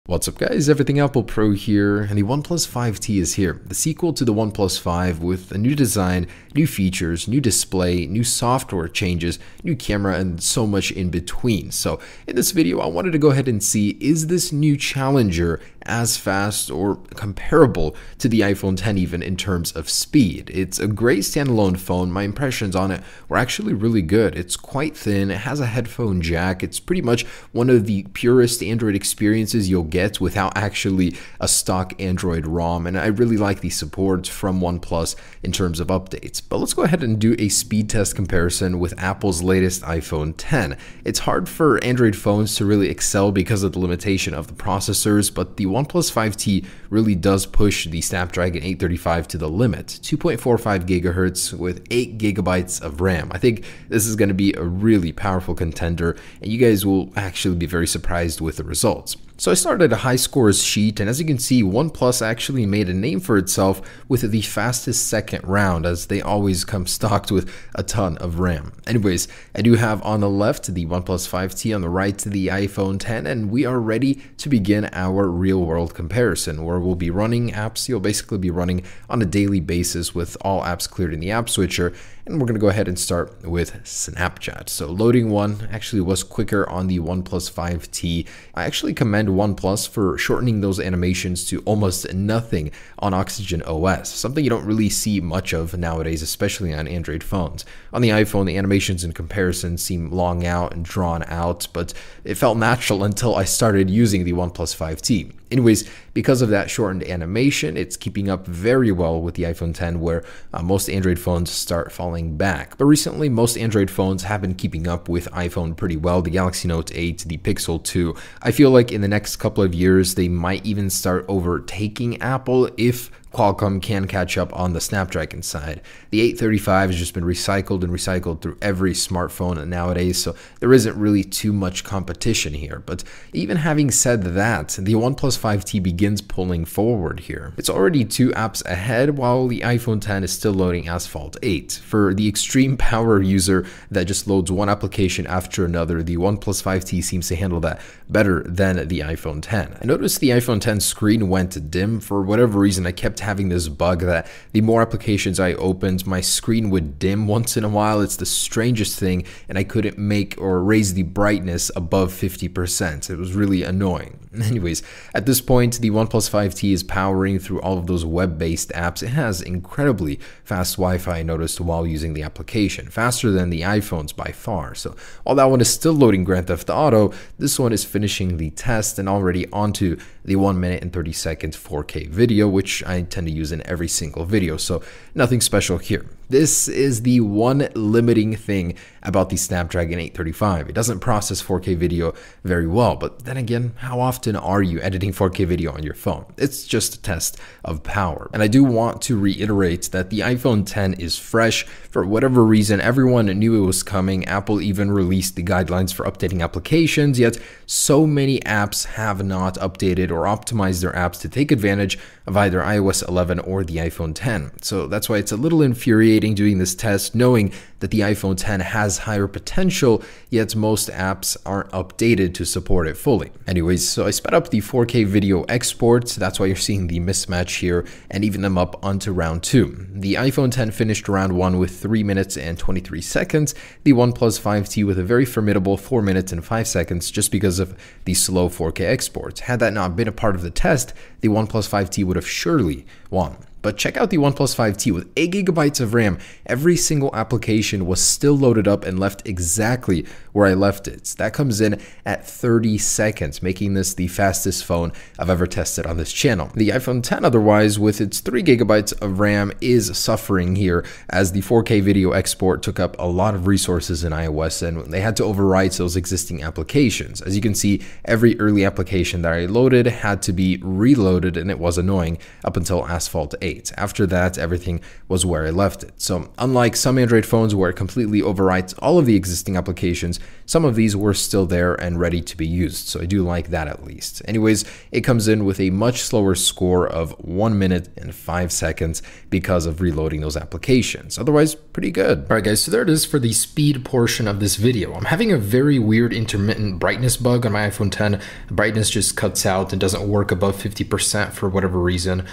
What's up guys, Everything Apple Pro here, and the OnePlus 5T is here, the sequel to the OnePlus 5 with a new design, new features, new display, new software changes, new camera, and so much in between. So in this video, I wanted to go ahead and see, is this new challenger as fast or comparable to the iPhone 10 even in terms of speed? It's a great standalone phone. My impressions on it were actually really good. It's quite thin, it has a headphone jack, it's pretty much one of the purest Android experiences you'll get without actually a stock Android ROM, and I really like the support from OnePlus in terms of updates. But let's go ahead and do a speed test comparison with Apple's latest iPhone 10. It's hard for Android phones to really excel because of the limitation of the processors, but the OnePlus 5T really does push the Snapdragon 835 to the limit. 2.45 gigahertz with 8 gigabytes of RAM. I think this is going to be a really powerful contender, and you guys will actually be very surprised with the results. So I started a high scores sheet, and as you can see, OnePlus actually made a name for itself with the fastest second round, as they always come stocked with a ton of RAM. Anyways, I do have on the left the OnePlus 5T, on the right the iPhone 10, and we are ready to begin our real-world comparison, where we'll be running apps you'll basically be running on a daily basis with all apps cleared in the app switcher. And we're going to go ahead and start with Snapchat. So loading one actually was quicker on the OnePlus 5T. I actually commend OnePlus for shortening those animations to almost nothing on Oxygen OS, something you don't really see much of nowadays, especially on Android phones. On the iPhone, the animations in comparison seem long out and drawn out, but it felt natural until I started using the OnePlus 5T. Anyways, because of that shortened animation, it's keeping up very well with the iPhone 10, where most Android phones start falling back. But recently, most Android phones have been keeping up with iPhone pretty well. The Galaxy Note 8, the Pixel 2. I feel like in the next couple of years, they might even start overtaking Apple if Qualcomm can catch up on the Snapdragon side. The 835 has just been recycled and recycled through every smartphone nowadays, so there isn't really too much competition here. But even having said that, the OnePlus 5T begins pulling forward here. It's already 2 apps ahead, while the iPhone 10 is still loading Asphalt 8. For the extreme power user that just loads one application after another, the OnePlus 5T seems to handle that better than the iPhone 10. I noticed the iPhone 10 screen went dim. For whatever reason, I kept having this bug that the more applications I opened, my screen would dim once in a while. It's the strangest thing, and I couldn't make or raise the brightness above 50%. It was really annoying. Anyways, at this point, the OnePlus 5T is powering through all of those web-based apps. It has incredibly fast Wi-Fi, I noticed, while using the application, faster than the iPhones by far. So while that one is still loading Grand Theft Auto, this one is finishing the test and already onto the 1 minute and 30 second 4K video, which I tend to use in every single video, so nothing special here. This is the one limiting thing about the Snapdragon 835. It doesn't process 4K video very well, but then again, how often are you editing 4K video on your phone? It's just a test of power. And I do want to reiterate that the iPhone 10 is fresh. For whatever reason, everyone knew it was coming. Apple even released the guidelines for updating applications, yet so many apps have not updated or optimized their apps to take advantage of either iOS 11 or the iPhone 10. So that's why it's a little infuriating doing this test, knowing that the iPhone 10 has higher potential, yet most apps aren't updated to support it fully. Anyways, so I sped up the 4K video exports. That's why you're seeing the mismatch here, and even them up onto round 2. The iPhone 10 finished round 1 with 3 minutes and 23 seconds. The OnePlus 5T with a very formidable 4 minutes and 5 seconds just because of the slow 4K exports. Had that not been a part of the test, the OnePlus 5T would have surely won. But check out the OnePlus 5T with 8 gigabytes of RAM. Every single application was still loaded up and left exactly where I left it. That comes in at 30 seconds, making this the fastest phone I've ever tested on this channel. The iPhone 10, otherwise, with its 3 gigabytes of RAM, is suffering here, as the 4K video export took up a lot of resources in iOS, and they had to overwrite those existing applications. As you can see, every early application that I loaded had to be reloaded, and it was annoying up until Asphalt 8. 8. After that, everything was where I left it. So unlike some Android phones where it completely overwrites all of the existing applications, some of these were still there and ready to be used. So I do like that at least. Anyways, it comes in with a much slower score of 1 minute and 5 seconds because of reloading those applications. Otherwise, pretty good. All right, guys, so there it is for the speed portion of this video. I'm having a very weird intermittent brightness bug on my iPhone 10. The brightness just cuts out and doesn't work above 50% for whatever reason.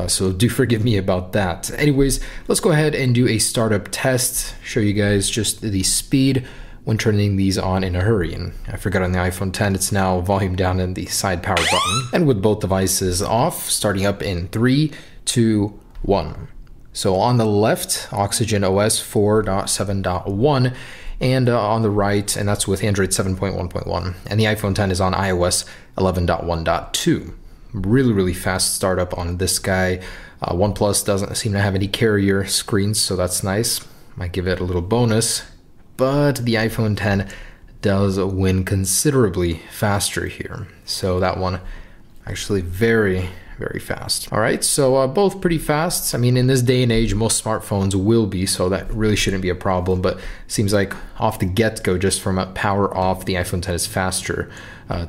So do forgive me about that. Anyways, let's go ahead and do a startup test, show you guys just the speed when turning these on in a hurry. And I forgot on the iPhone 10, it's now volume down in the side power button. And with both devices off, starting up in 3, 2, 1. So on the left, Oxygen OS 4.7.1, and on the right, and that's with Android 7.1.1, and the iPhone 10 is on iOS 11.1.2. Really fast startup on this guy. OnePlus doesn't seem to have any carrier screens, so that's nice. Might give it a little bonus, but the iPhone 10 does win considerably faster here. So that one actually very fast. All right, so both pretty fast. I mean, in this day and age, most smartphones will be, so that really shouldn't be a problem, but seems like off the get-go, just from a power off, the iPhone 10 is faster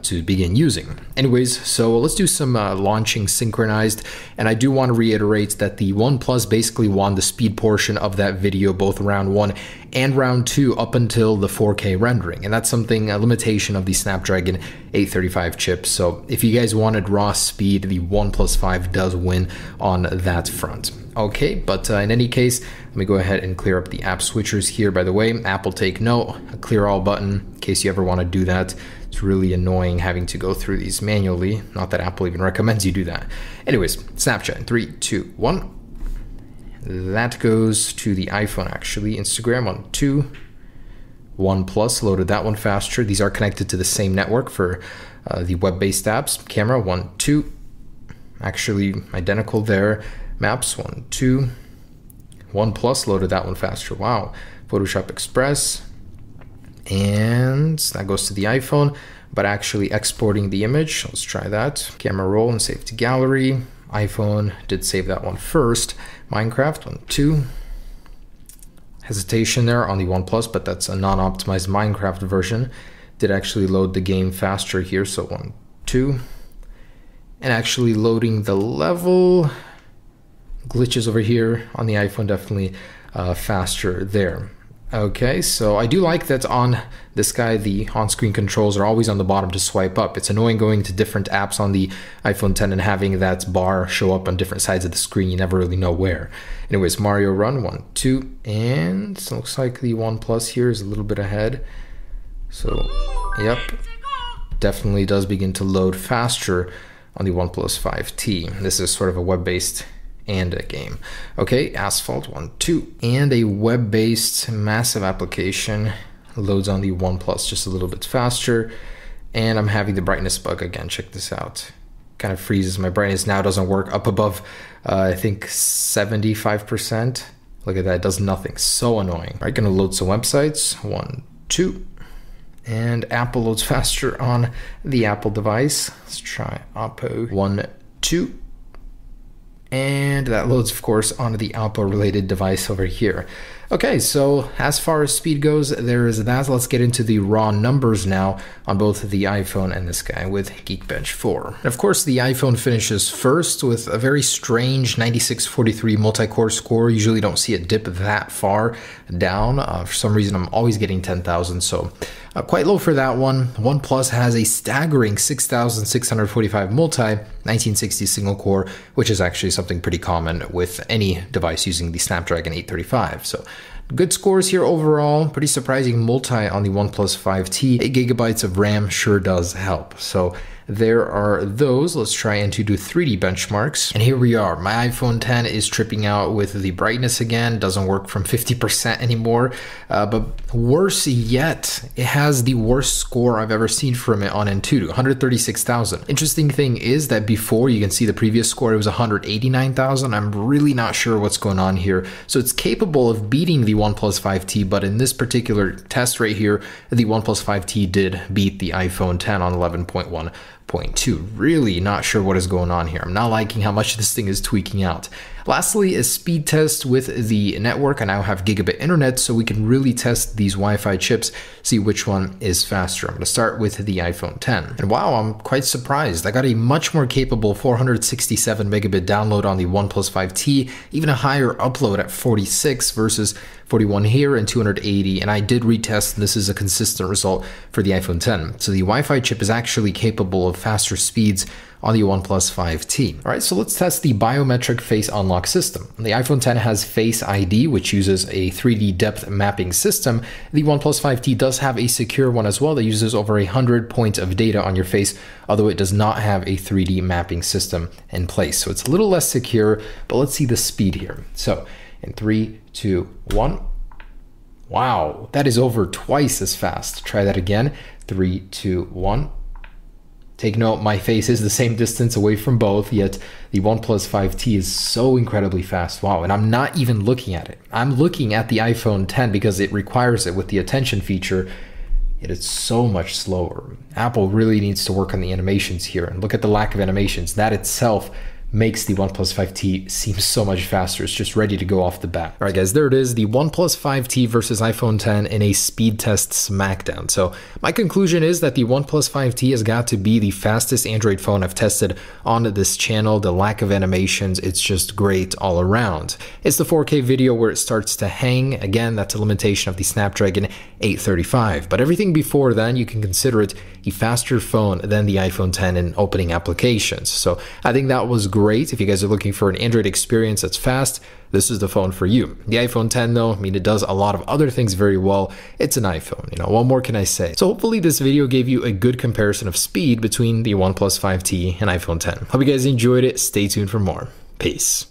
to begin using. Anyways, so let's do some launching synchronized, and I do want to reiterate that the OnePlus basically won the speed portion of that video, both round 1 and round 2 up until the 4K rendering, and that's something, a limitation of the Snapdragon 835 chip. So if you guys wanted raw speed, the OnePlus 5 does win on that front. Okay, but in any case, let me go ahead and clear up the app switchers here. By the way, Apple take note, a clear all button in case you ever want to do that. It's really annoying having to go through these manually. Not that Apple even recommends you do that. Anyways, Snapchat in 3, 2, 1. That goes to the iPhone actually. Instagram on 2. OnePlus loaded that one faster. These are connected to the same network for the web-based apps. Camera 1, 2. Actually identical there. Maps 1, 2. OnePlus loaded that one faster. Wow. Photoshop Express. And that goes to the iPhone, but actually exporting the image. Let's try that. Camera roll and save to gallery. iPhone did save that one first. Minecraft 1, 2. Hesitation there on the OnePlus, but that's a non-optimized Minecraft version. Did actually load the game faster here, so 1, 2. And actually loading the level. Glitches over here on the iPhone, definitely faster there. Okay, so I do like that on this guy, the on-screen controls are always on the bottom to swipe up. It's annoying going to different apps on the iPhone 10 and having that bar show up on different sides of the screen. You never really know where. Anyways, Mario Run 1, 2, and it looks like the OnePlus here is a little bit ahead. So, yep, definitely does begin to load faster on the OnePlus 5T. This is sort of a web-based and a game. Okay, Asphalt 1, 2, and a web-based massive application loads on the OnePlus just a little bit faster. And I'm having the brightness bug again. Check this out. Kind of freezes. My brightness now doesn't work up above, I think 75%. Look at that, it does nothing. So annoying. All right, gonna load some websites. 1, 2. And Apple loads faster on the Apple device. Let's try Oppo. 1, 2. And that loads, of course, onto the Oppo related device over here. Okay, so as far as speed goes, there is that. Let's get into the raw numbers now on both the iPhone and this guy with Geekbench 4. And of course, the iPhone finishes first with a very strange 9643 multi-core score. Usually don't see it dip that far down. For some reason, I'm always getting 10,000, so quite low for that one. OnePlus has a staggering 6,645 multi, 1960 single core, which is actually something pretty common with any device using the Snapdragon 835. So good scores here overall. Pretty surprising multi on the OnePlus 5T. 8 gigabytes of RAM sure does help. So there are those. Let's try and to do 3D benchmarks. And here we are. My iPhone 10 is tripping out with the brightness again. Doesn't work from 50% anymore. But worse yet, it has the worst score I've ever seen from it on Antutu, 136,000. Interesting thing is that before, you can see the previous score, it was 189,000. I'm really not sure what's going on here. So it's capable of beating the OnePlus 5T, but in this particular test right here, the OnePlus 5T did beat the iPhone 10 on 11.1 0.2. Really not sure what is going on here. I'm not liking how much this thing is tweaking out. Lastly, a speed test with the network. I now have gigabit internet, so we can really test these Wi-Fi chips, see which one is faster. I'm going to start with the iPhone 10. And wow, I'm quite surprised. I got a much more capable 467 megabit download on the OnePlus 5T, even a higher upload at 46 versus 41 here and 280. And I did retest, and this is a consistent result for the iPhone 10. So the Wi-Fi chip is actually capable of faster speeds on the OnePlus 5T. All right, so let's test the biometric face unlock system. The iPhone 10 has Face ID, which uses a 3D depth mapping system. The OnePlus 5T does have a secure one as well that uses over 100 points of data on your face, although it does not have a 3D mapping system in place. So it's a little less secure, but let's see the speed here. So in 3, 2, 1. Wow, that is over twice as fast. Try that again. 3, 2, 1. Take note, my face is the same distance away from both, yet the OnePlus 5T is so incredibly fast. Wow, and I'm not even looking at it. I'm looking at the iPhone 10 because it requires it with the attention feature, yet it's so much slower. Apple really needs to work on the animations here, and look at the lack of animations. That itself makes the OnePlus 5T seem so much faster. It's just ready to go off the bat. All right, guys, there it is, the OnePlus 5T versus iPhone 10 in a speed test smackdown. So my conclusion is that the OnePlus 5T has got to be the fastest Android phone I've tested on this channel. The lack of animations, it's just great all around. It's the 4K video where it starts to hang. Again, that's a limitation of the Snapdragon 835. But everything before then, you can consider it a faster phone than the iPhone 10 in opening applications. So I think that was great. If you guys are looking for an Android experience that's fast, this is the phone for you. The iPhone 10 though, I mean, it does a lot of other things very well. It's an iPhone, you know, what more can I say? So hopefully this video gave you a good comparison of speed between the OnePlus 5T and iPhone 10. Hope you guys enjoyed it. Stay tuned for more. Peace.